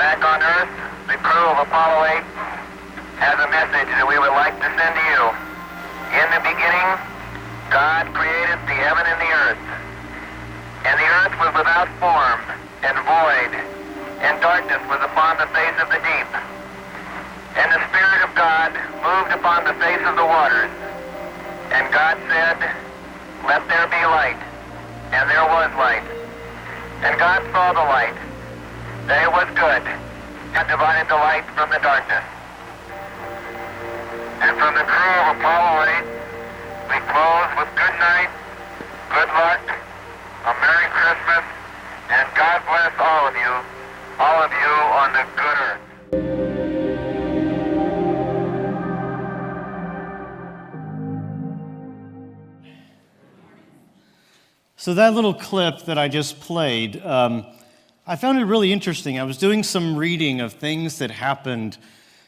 Back on Earth, the crew of Apollo 8 has a message that we would like to send to you. In the beginning, God created the heaven and the earth. And the earth was without form and void, and darkness was upon the face of the deep. And the Spirit of God moved upon the face of the waters. And God said, "Let there be light." And there was light. And God saw the light, that it was good, and divided the light from the darkness. And from the crew of Apollo 8, we close with good night, good luck, a Merry Christmas, and God bless all of you on the good earth. So that little clip that I just played, I found it really interesting. I was doing some reading of things that happened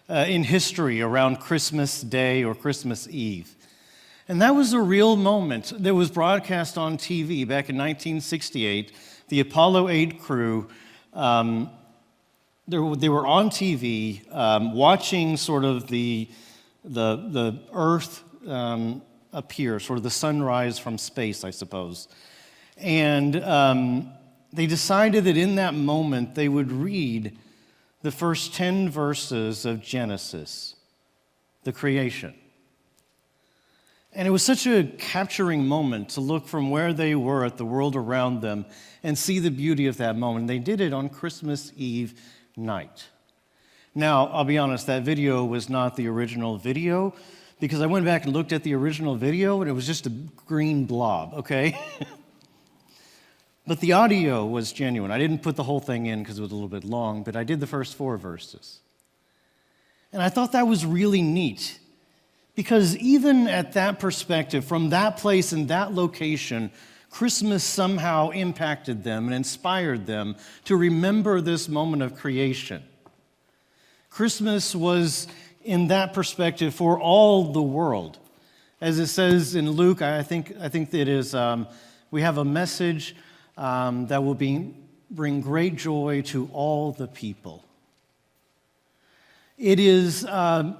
in history around Christmas Day or Christmas Eve. And that was a real moment that was broadcast on TV back in 1968. The Apollo 8 crew, they were on TV watching sort of the Earth appear, sort of the sunrise from space, I suppose. And they decided that in that moment they would read the first 10 verses of Genesis, the creation. And it was such a capturing moment to look from where they were at the world around them and see the beauty of that moment. They did it on Christmas Eve night. Now, I'll be honest, that video was not the original video because I went back and looked at the original video and it was just a green blob, okay? But the audio was genuine. I didn't put the whole thing in because it was a little bit long, but I did the first 4 verses. And I thought that was really neat because even at that perspective, from that place and that location, Christmas somehow impacted them and inspired them to remember this moment of creation. Christmas was, in that perspective, for all the world. As it says in Luke, I think it is, we have a message that will bring great joy to all the people. It is,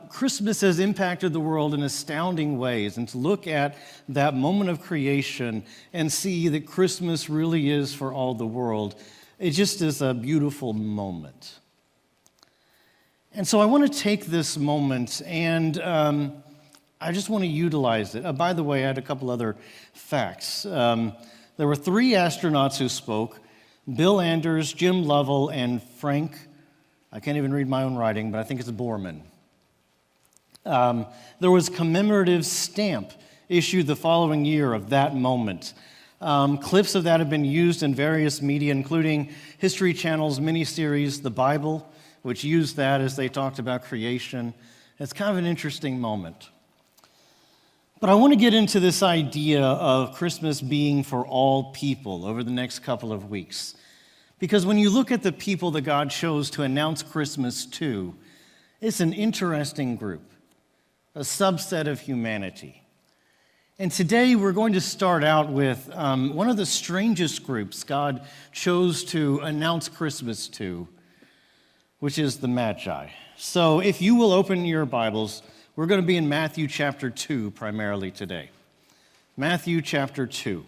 Christmas has impacted the world in astounding ways, and to look at that moment of creation and see that Christmas really is for all the world, it just is a beautiful moment. And so I want to take this moment and I just want to utilize it. By the way, I had a couple other facts. There were 3 astronauts who spoke, Bill Anders, Jim Lovell, and Frank, I can't even read my own writing, but I think it's Borman. There was a commemorative stamp issued the following year of that moment. Clips of that have been used in various media, including History Channel's miniseries, The Bible, which used that as they talked about creation. It's kind of an interesting moment. But I want to get into this idea of Christmas being for all people over the next couple of weeks. Because when you look at the people that God chose to announce Christmas to, it's an interesting group, a subset of humanity. And today we're going to start out with one of the strangest groups God chose to announce Christmas to, which is the Magi. So if you will open your Bibles, we're going to be in Matthew chapter 2 primarily today. Matthew chapter 2.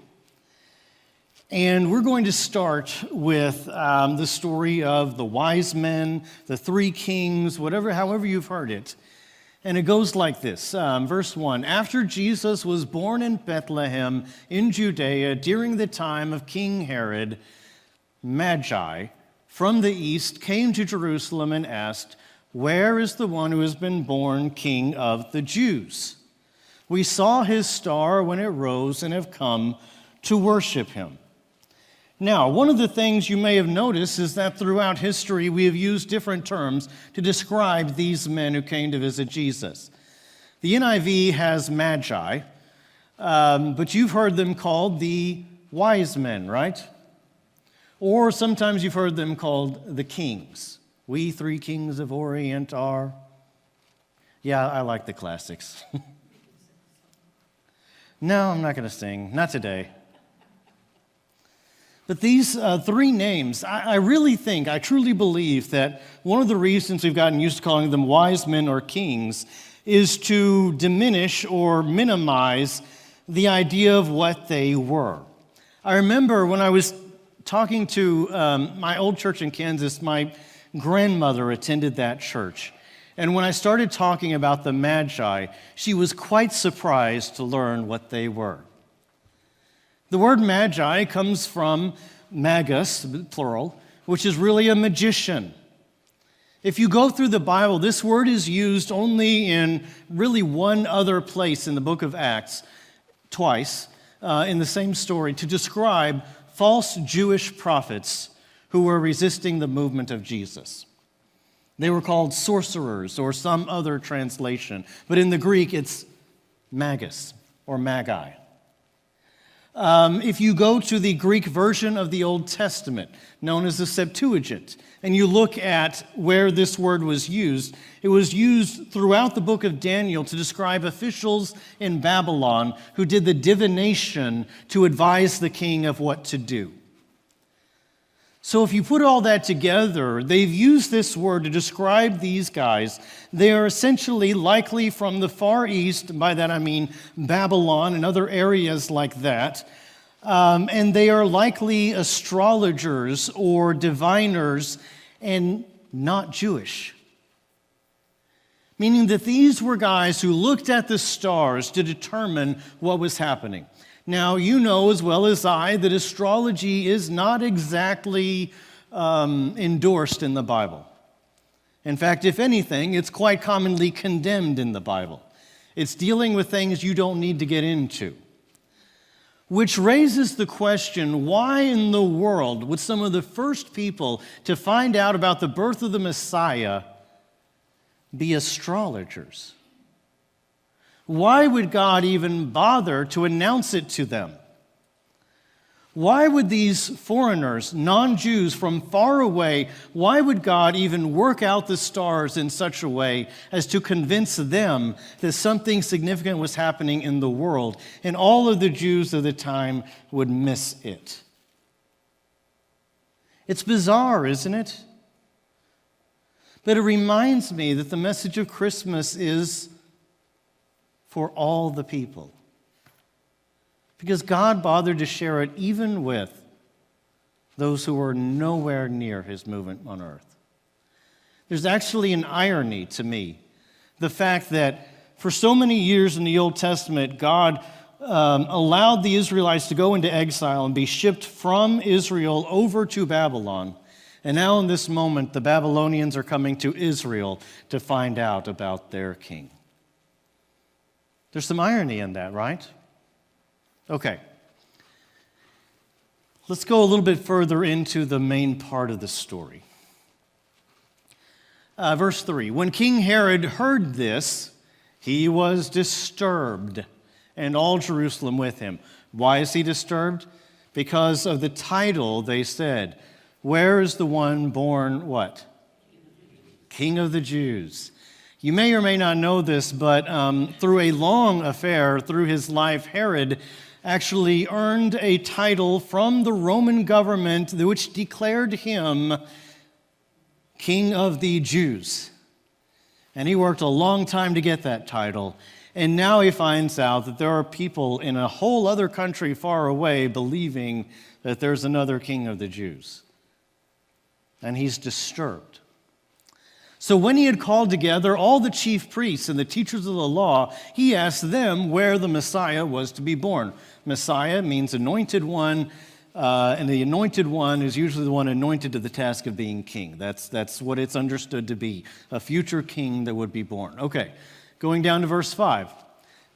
And we're going to start with the story of the wise men, the 3 kings, however you've heard it. And it goes like this, verse 1. After Jesus was born in Bethlehem in Judea during the time of King Herod, Magi from the east came to Jerusalem and asked, "Where is the one who has been born King of the Jews? We saw his star when it rose and have come to worship him." Now, one of the things you may have noticed is that throughout history we have used different terms to describe these men who came to visit Jesus. The NIV has Magi, but you've heard them called the wise men, right? Or sometimes you've heard them called the kings. We 3 kings of Orient are. Yeah, I like the classics. No, I'm not going to sing. Not today. But these three names, I really think, I truly believe that one of the reasons we've gotten used to calling them wise men or kings is to diminish or minimize the idea of what they were. I remember when I was talking to my old church in Kansas, my grandmother attended that church. And when I started talking about the Magi, she was quite surprised to learn what they were. The word Magi comes from magus, plural, which is really a magician. If you go through the Bible, this word is used only in really one other place in the book of Acts, twice, in the same story, to describe false Jewish prophets who were resisting the movement of Jesus. They were called sorcerers or some other translation, but in the Greek it's magus or magi. If you go to the Greek version of the Old Testament, known as the Septuagint, and you look at where this word was used, it was used throughout the book of Daniel to describe officials in Babylon who did the divination to advise the king of what to do. So if you put all that together, they've used this word to describe these guys. They are essentially likely from the Far East, by that I mean Babylon and other areas like that, and they are likely astrologers or diviners and not Jewish. Meaning that these were guys who looked at the stars to determine what was happening. Now, you know as well as I that astrology is not exactly endorsed in the Bible. In fact, if anything, it's quite commonly condemned in the Bible. It's dealing with things you don't need to get into. Which raises the question, why in the world would some of the first people to find out about the birth of the Messiah be astrologers? Why would God even bother to announce it to them? Why would these foreigners, non-Jews from far away, why would God even work out the stars in such a way as to convince them that something significant was happening in the world, and all of the Jews of the time would miss it? It's bizarre, isn't it? But it reminds me that the message of Christmas is for all the people. Because God bothered to share it even with those who were nowhere near his movement on earth. There's actually an irony to me. The fact that for so many years in the Old Testament, God allowed the Israelites to go into exile and be shipped from Israel over to Babylon. And now in this moment, the Babylonians are coming to Israel to find out about their king. There's some irony in that, right? Okay. Let's go a little bit further into the main part of the story. Verse 3, when King Herod heard this, he was disturbed, and all Jerusalem with him. Why is he disturbed? Because of the title they said, where is the one born what? King of the Jews. You may or may not know this, but through a long affair, through his life, Herod actually earned a title from the Roman government which declared him King of the Jews. And he worked a long time to get that title. And now he finds out that there are people in a whole other country far away believing that there's another King of the Jews. And he's disturbed. So when he had called together all the chief priests and the teachers of the law, he asked them where the Messiah was to be born. Messiah means anointed one, and the anointed one is usually the one anointed to the task of being king. That's what it's understood to be, a future king that would be born. Okay, going down to verse 5.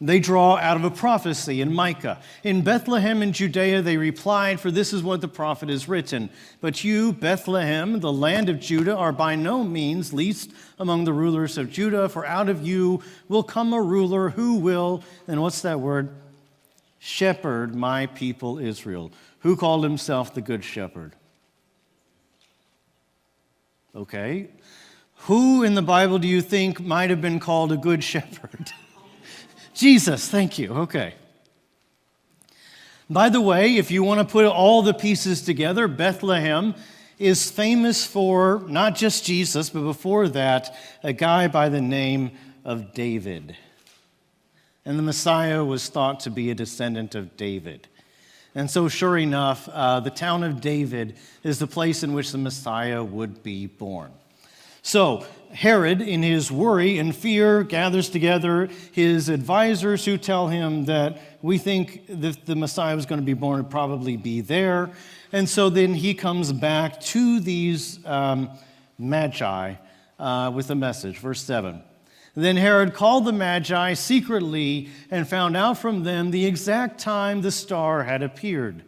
They draw out of a prophecy in Micah. In Bethlehem in Judea they replied, for this is what the prophet has written. But you, Bethlehem, the land of Judah, are by no means least among the rulers of Judah, for out of you will come a ruler who will, and what's that word? Shepherd my people Israel. Who called himself the Good Shepherd? Okay. Who in the Bible do you think might have been called a Good Shepherd? Jesus, thank you. Okay. By the way, if you want to put all the pieces together, Bethlehem is famous for not just Jesus, but before that, a guy by the name of David. And the Messiah was thought to be a descendant of David. And so, sure enough, the town of David is the place in which the Messiah would be born. So, Herod, in his worry and fear, gathers together his advisors who tell him that we think that the Messiah was going to be born, would probably be there. And so then he comes back to these magi with a message. Verse 7. Then Herod called the Magi secretly and found out from them the exact time the star had appeared.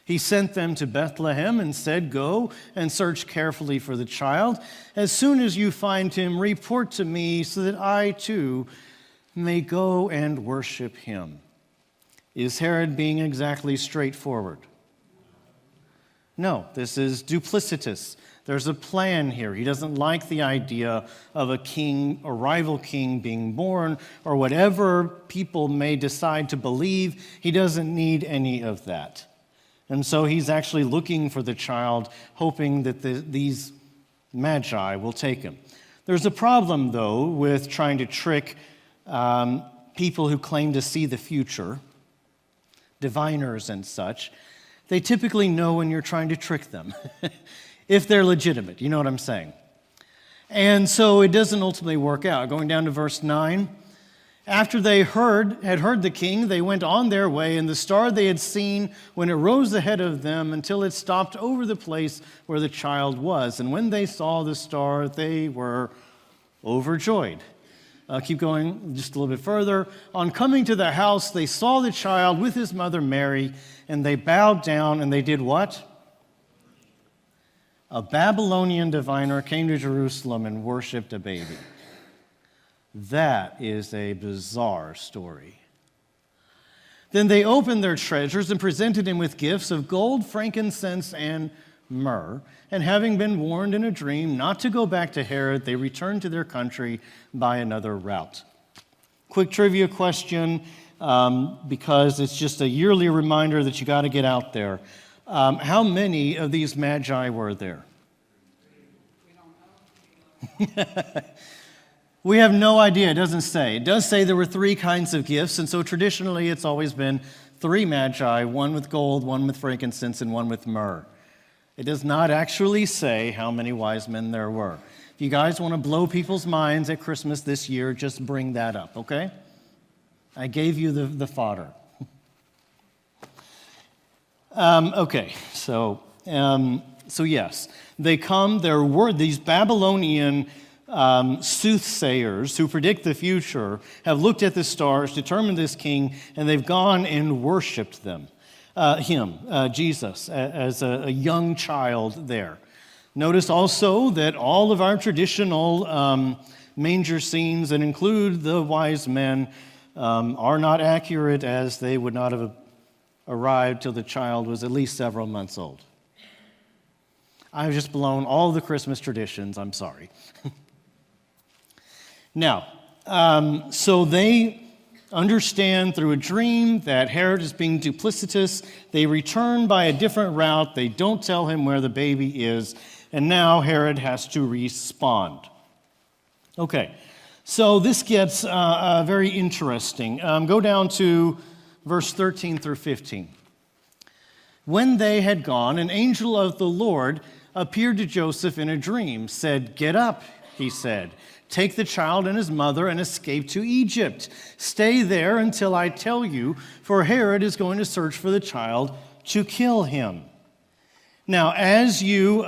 He sent them to Bethlehem and said, "Go and search carefully for the child. As soon as you find him, report to me so that I too may go and worship him." Is Herod being exactly straightforward? No, this is duplicitous. There's a plan here. He doesn't like the idea of a king, a rival king being born, or whatever people may decide to believe. He doesn't need any of that. And so he's actually looking for the child, hoping that these magi will take him. There's a problem, though, with trying to trick people who claim to see the future, diviners and such. They typically know when you're trying to trick them. If they're legitimate, you know what I'm saying. And so it doesn't ultimately work out. Going down to verse 9, after they had heard the king, they went on their way, and the star they had seen when it rose ahead of them until it stopped over the place where the child was. And when they saw the star, they were overjoyed. Keep going just a little bit further. On coming to the house, they saw the child with his mother Mary, and they bowed down, and they did what? A Babylonian diviner came to Jerusalem and worshiped a baby. That is a bizarre story. Then they opened their treasures and presented him with gifts of gold, frankincense, and myrrh. And having been warned in a dream not to go back to Herod, they returned to their country by another route. Quick trivia question, because it's just a yearly reminder that you got to get out there. How many of these magi were there? We have no idea. It doesn't say. It does say there were 3 kinds of gifts, and so traditionally it's always been 3 magi, one with gold, one with frankincense, and one with myrrh. It does not actually say how many wise men there were. If you guys want to blow people's minds at Christmas this year, just bring that up, okay? I gave you the fodder. Okay, so yes, they come. There were these Babylonian soothsayers who predict the future, have looked at the stars, determined this king, and they've gone and worshipped Jesus, as a young child there. Notice also that all of our traditional manger scenes that include the wise men are not accurate, as they would not have arrived till the child was at least several months old. I've just blown all the Christmas traditions. I'm sorry. Now, so they understand through a dream that Herod is being duplicitous. They return by a different route. They don't tell him where the baby is. And now Herod has to respond. Okay, so this gets very interesting. Go down to verse 13 through 15. When they had gone, an angel of the Lord appeared to Joseph in a dream, said, "Get up," he said. "Take the child and his mother and escape to Egypt. Stay there until I tell you, for Herod is going to search for the child to kill him." Now, as you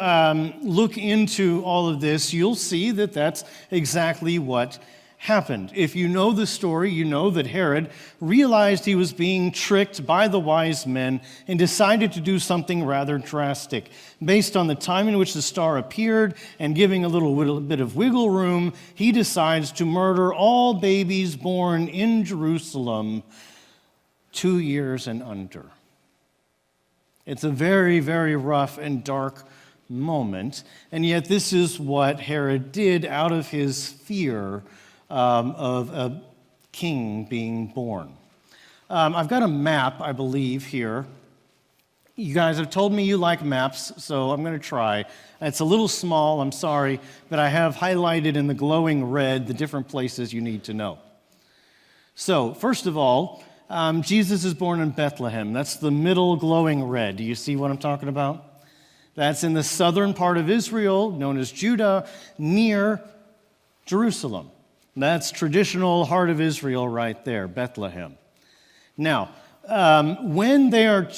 look into all of this, you'll see that that's exactly what happened. If you know the story, you know that Herod realized he was being tricked by the wise men and decided to do something rather drastic. Based on the time in which the star appeared and giving a little bit of wiggle room, he decides to murder all babies born in Jerusalem 2 years and under. It's a very, very rough and dark moment, and yet this is what Herod did out of his fear of a king being born. I've got a map, I believe, here. You guys have told me you like maps, so I'm going to try. It's a little small, I'm sorry, but I have highlighted in the glowing red the different places you need to know. So, first of all, Jesus is born in Bethlehem. That's the middle glowing red. Do you see what I'm talking about? That's in the southern part of Israel, known as Judah, near Jerusalem. That's traditional heart of Israel right there, Bethlehem. Now, when they are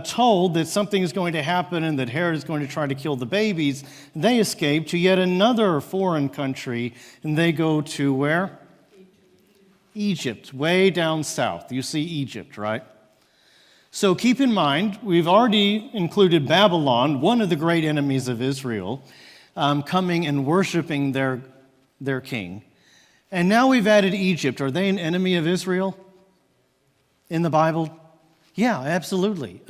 told that something is going to happen and that Herod is going to try to kill the babies, they escape to yet another foreign country, and they go to where? Egypt, way down south. You see Egypt, right? So keep in mind, we've already included Babylon, one of the great enemies of Israel, coming and worshiping their king. And now we've added Egypt. Are they an enemy of Israel in the Bible? Yeah, absolutely.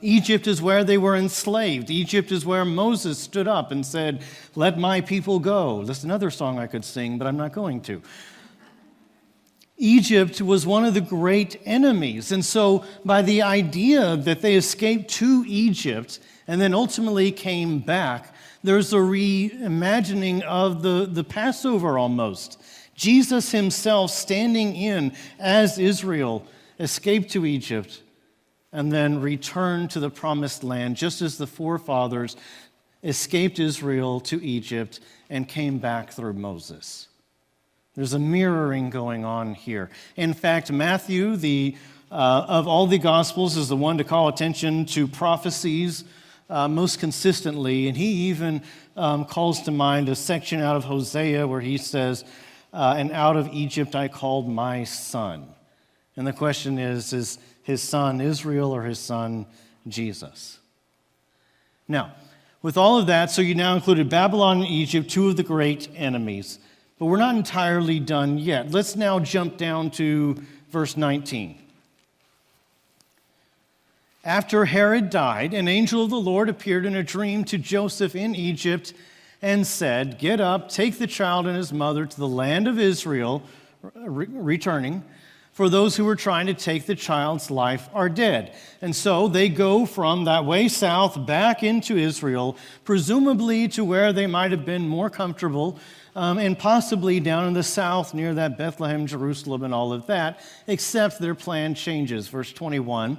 Egypt is where they were enslaved. Egypt is where Moses stood up and said, "Let my people go." That's another song I could sing, but I'm not going to. Egypt was one of the great enemies. And so by the idea that they escaped to Egypt and then ultimately came back, there's a reimagining of the Passover almost. Jesus himself standing in as Israel escaped to Egypt and then returned to the promised land, just as the forefathers escaped Israel to Egypt and came back through Moses. There's a mirroring going on here. In fact, Matthew, of all the Gospels, is the one to call attention to prophecies most consistently. And he even calls to mind a section out of Hosea where he says, "And out of Egypt I called my son." And the question is his son Israel or his son Jesus? Now, with all of that, so you now included Babylon and Egypt, two of the great enemies. But we're not entirely done yet. Let's now jump down to verse 19. After Herod died, an angel of the Lord appeared in a dream to Joseph in Egypt and said, "Get up, take the child and his mother to the land of Israel," returning, "for those who were trying to take the child's life are dead." And so they go from that way south back into Israel, presumably to where they might have been more comfortable, and possibly down in the south near that Bethlehem, Jerusalem, and all of that, except their plan changes. Verse 21,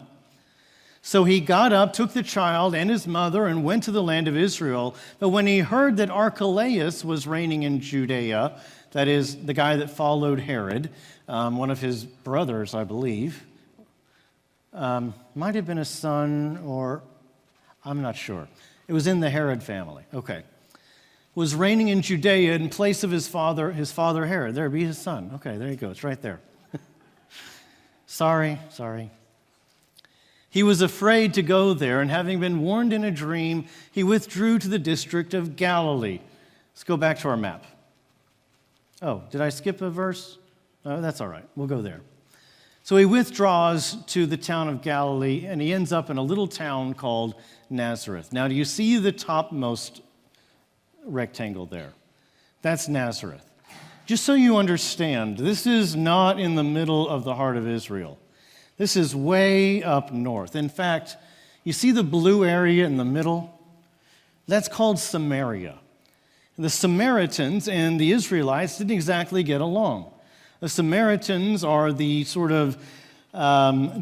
"So he got up, took the child and his mother, and went to the land of Israel. But when he heard that Archelaus was reigning in Judea," that is, the guy that followed Herod, one of his brothers, I believe, might have been a son, or I'm not sure. It was in the Herod family. Okay. Was reigning in Judea in place of his father Herod. There, be his son. Okay, there you go. It's right there. Sorry. He was afraid to go there, and having been warned in a dream, he withdrew to the district of Galilee. Let's go back to our map. Oh, did I skip a verse? That's all right. We'll go there. So he withdraws to the town of Galilee, and he ends up in a little town called Nazareth. Now, do you see the topmost rectangle there? That's Nazareth. Just so you understand, this is not in the middle of the heart of Israel. This is way up north. In fact, you see the blue area in the middle? That's called Samaria. The Samaritans and the Israelites didn't exactly get along. The Samaritans are the sort of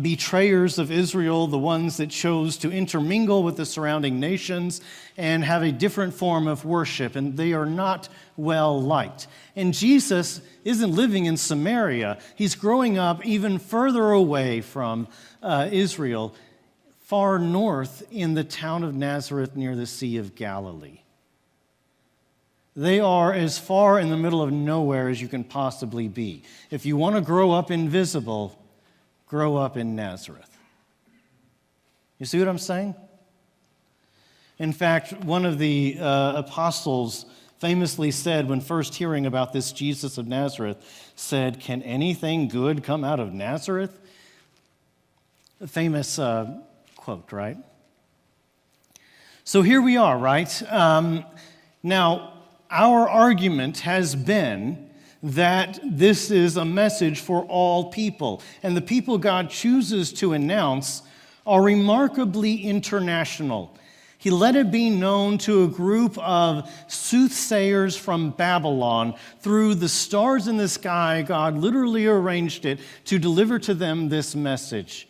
betrayers of Israel, the ones that chose to intermingle with the surrounding nations and have a different form of worship, and they are not well liked. And Jesus isn't living in Samaria. He's growing up even further away from Israel, far north in the town of Nazareth near the Sea of Galilee. They are as far in the middle of nowhere as you can possibly be. If you want to grow up invisible, grow up in Nazareth. You see what I'm saying? In fact, one of the apostles famously said, when first hearing about this Jesus of Nazareth, said, "Can anything good come out of Nazareth?" A famous quote, right? So here we are, right? Now, our argument has been that this is a message for all people. And the people God chooses to announce are remarkably international. He let it be known to a group of soothsayers from Babylon. Through the stars in the sky, God literally arranged it to deliver to them this message.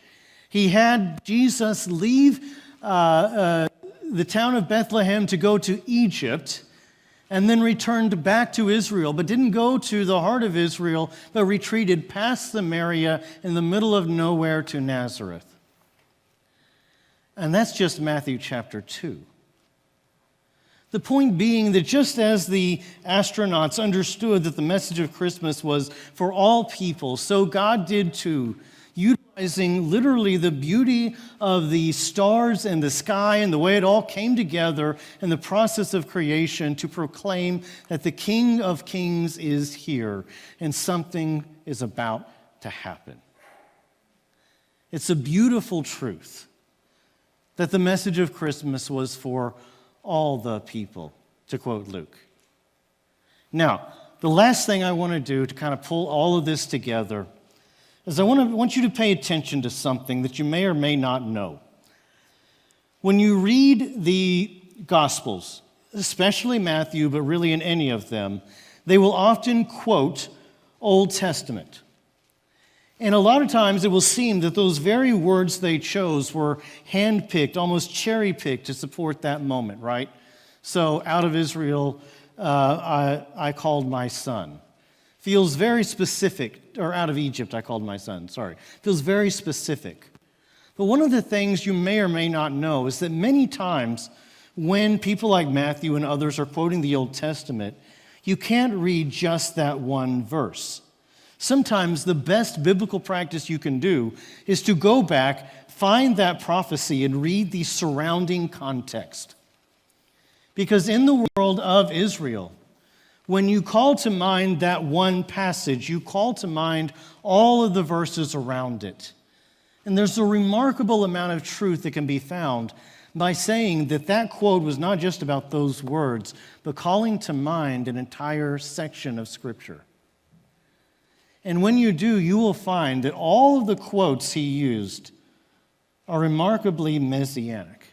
He had Jesus leave the town of Bethlehem to go to Egypt, and then returned back to Israel, but didn't go to the heart of Israel, but retreated past Samaria in the middle of nowhere to Nazareth. And that's just Matthew chapter 2. The point being that just as the astronauts understood that the message of Christmas was for all people, so God did too, utilizing literally the beauty of the stars and the sky and the way it all came together in the process of creation to proclaim that the King of Kings is here and something is about to happen. It's a beautiful truth that the message of Christmas was for all the people, to quote Luke. Now, the last thing I want to do to kind of pull all of this together is I want you to pay attention to something that you may or may not know. When you read the Gospels, especially Matthew, but really in any of them, they will often quote Old Testament. And a lot of times it will seem that those very words they chose were handpicked, almost cherry-picked to support that moment, right? So, out of Israel, I called my son. Feels very specific, or out of Egypt, I called my son, sorry. Feels very specific. But one of the things you may or may not know is that many times when people like Matthew and others are quoting the Old Testament, you can't read just that one verse. Sometimes the best biblical practice you can do is to go back, find that prophecy, and read the surrounding context. Because in the world of Israel, when you call to mind that one passage, you call to mind all of the verses around it. And there's a remarkable amount of truth that can be found by saying that that quote was not just about those words, but calling to mind an entire section of Scripture. And when you do, you will find that all of the quotes he used are remarkably messianic.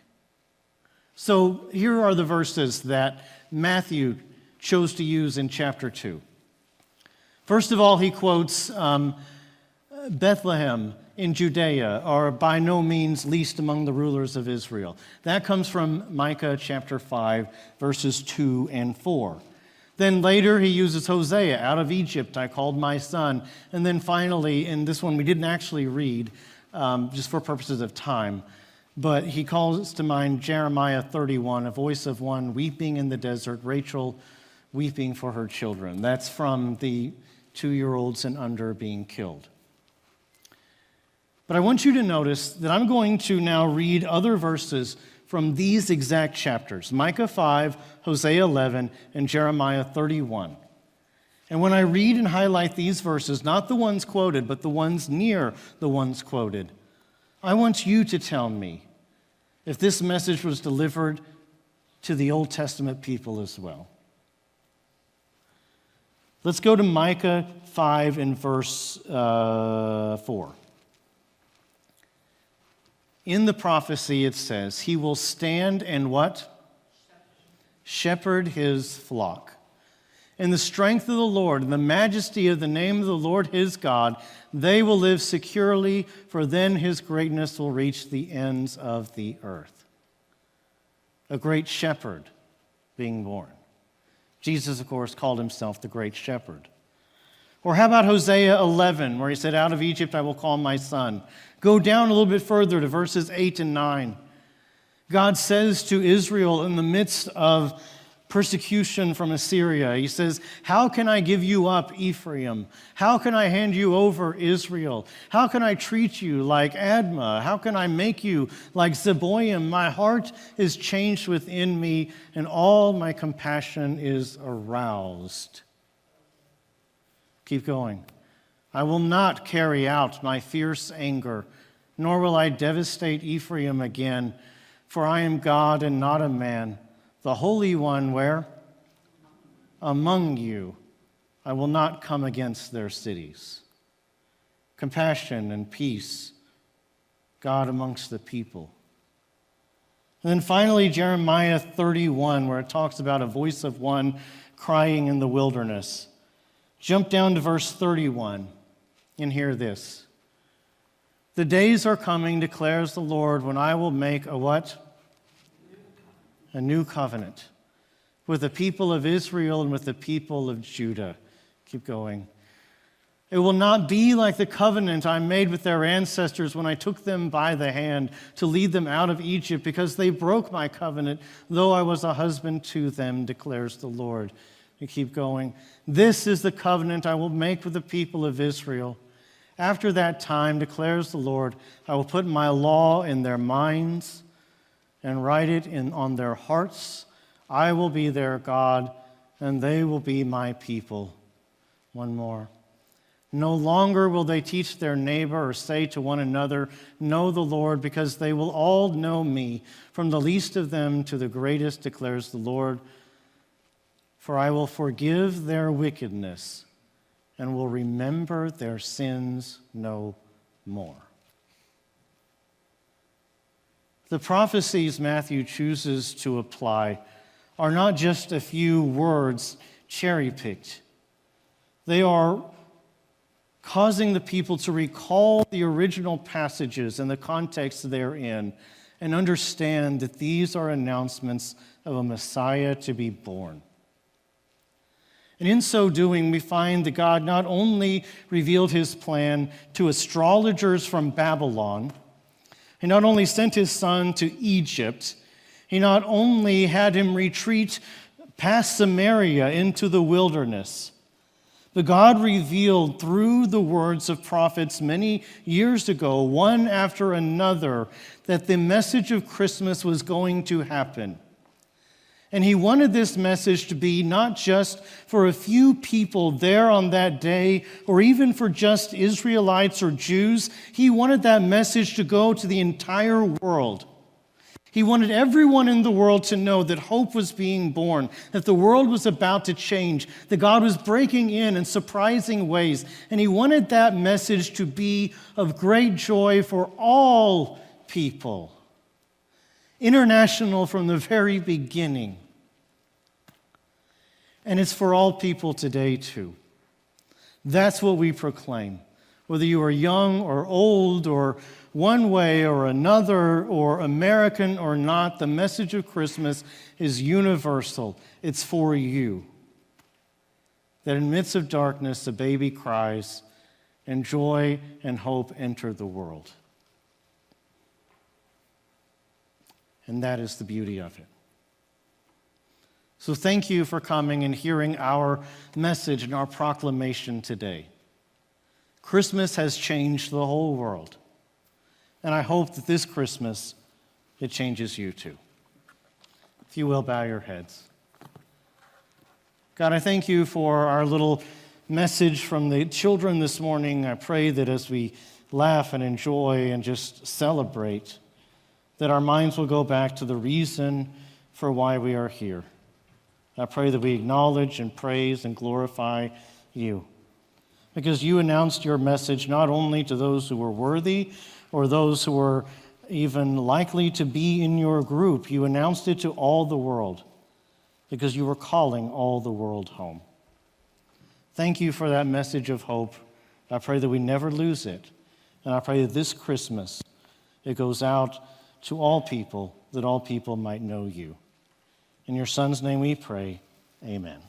So here are the verses that Matthew chose to use in chapter 2. First of all, he quotes Bethlehem in Judea, are by no means least among the rulers of Israel. That comes from Micah chapter 5, verses 2 and 4. Then later he uses Hosea, out of Egypt I called my son. And then finally, in this one we didn't actually read, just for purposes of time, but he calls to mind Jeremiah 31, a voice of one weeping in the desert, Rachel weeping for her children. That's from the 2-year-olds and under being killed. But I want you to notice that I'm going to now read other verses from these exact chapters, Micah 5, Hosea 11, and Jeremiah 31. And when I read and highlight these verses, not the ones quoted, but the ones near the ones quoted, I want you to tell me if this message was delivered to the Old Testament people as well. Let's go to Micah 5 and verse 4. In the prophecy it says, he will stand and what? Shepherd his flock. In the strength of the Lord, in the majesty of the name of the Lord his God, they will live securely, for then his greatness will reach the ends of the earth. A great shepherd being born. Jesus, of course, called himself the great shepherd. Or how about Hosea 11, where he said, out of Egypt I will call my son. Go down a little bit further to verses 8 and 9. God says to Israel in the midst of persecution from Assyria, he says, how can I give you up, Ephraim? How can I hand you over, Israel? How can I treat you like Admah? How can I make you like Zeboim? My heart is changed within me, and all my compassion is aroused. Keep going. I will not carry out my fierce anger, nor will I devastate Ephraim again, for I am God and not a man, the Holy One where? Among you. I will not come against their cities. Compassion and peace, God amongst the people. And then finally, Jeremiah 31, where it talks about a voice of one crying in the wilderness. Jump down to verse 31 and hear this. The days are coming, declares the Lord, when I will make a what? A new covenant with the people of Israel and with the people of Judah. Keep going. It will not be like the covenant I made with their ancestors when I took them by the hand to lead them out of Egypt, because they broke my covenant, though I was a husband to them, declares the Lord. You keep going. This is the covenant I will make with the people of Israel. After that time, declares the Lord, I will put my law in their minds and write it on their hearts. I will be their God, and they will be my people. One more. No longer will they teach their neighbor or say to one another, know the Lord, because they will all know me, from the least of them to the greatest, declares the Lord. For I will forgive their wickedness and will remember their sins no more. The prophecies Matthew chooses to apply are not just a few words cherry-picked. They are causing the people to recall the original passages and the context therein and understand that these are announcements of a Messiah to be born. And in so doing, we find that God not only revealed his plan to astrologers from Babylon, he not only sent his son to Egypt, he not only had him retreat past Samaria into the wilderness, but God revealed through the words of prophets many years ago, one after another, that the message of Christmas was going to happen. And he wanted this message to be not just for a few people there on that day, or even for just Israelites or Jews. He wanted that message to go to the entire world. He wanted everyone in the world to know that hope was being born, that the world was about to change, that God was breaking in surprising ways. And he wanted that message to be of great joy for all people. International from the very beginning. And it's for all people today too. That's what we proclaim. Whether you are young or old or one way or another or American or not, the message of Christmas is universal. It's for you. That in the midst of darkness, a baby cries, and joy and hope enter the world. And that is the beauty of it. So thank you for coming and hearing our message and our proclamation today. Christmas has changed the whole world. And I hope that this Christmas, it changes you too. If you will, bow your heads. God, I thank you for our little message from the children this morning. I pray that as we laugh and enjoy and just celebrate, that our minds will go back to the reason for why we are here. I pray that we acknowledge and praise and glorify you, because you announced your message not only to those who were worthy or those who were even likely to be in your group. You announced it to all the world because you were calling all the world home. Thank you for that message of hope. I pray that we never lose it. And I pray that this Christmas it goes out to all people, that all people might know you. In your Son's name we pray, amen.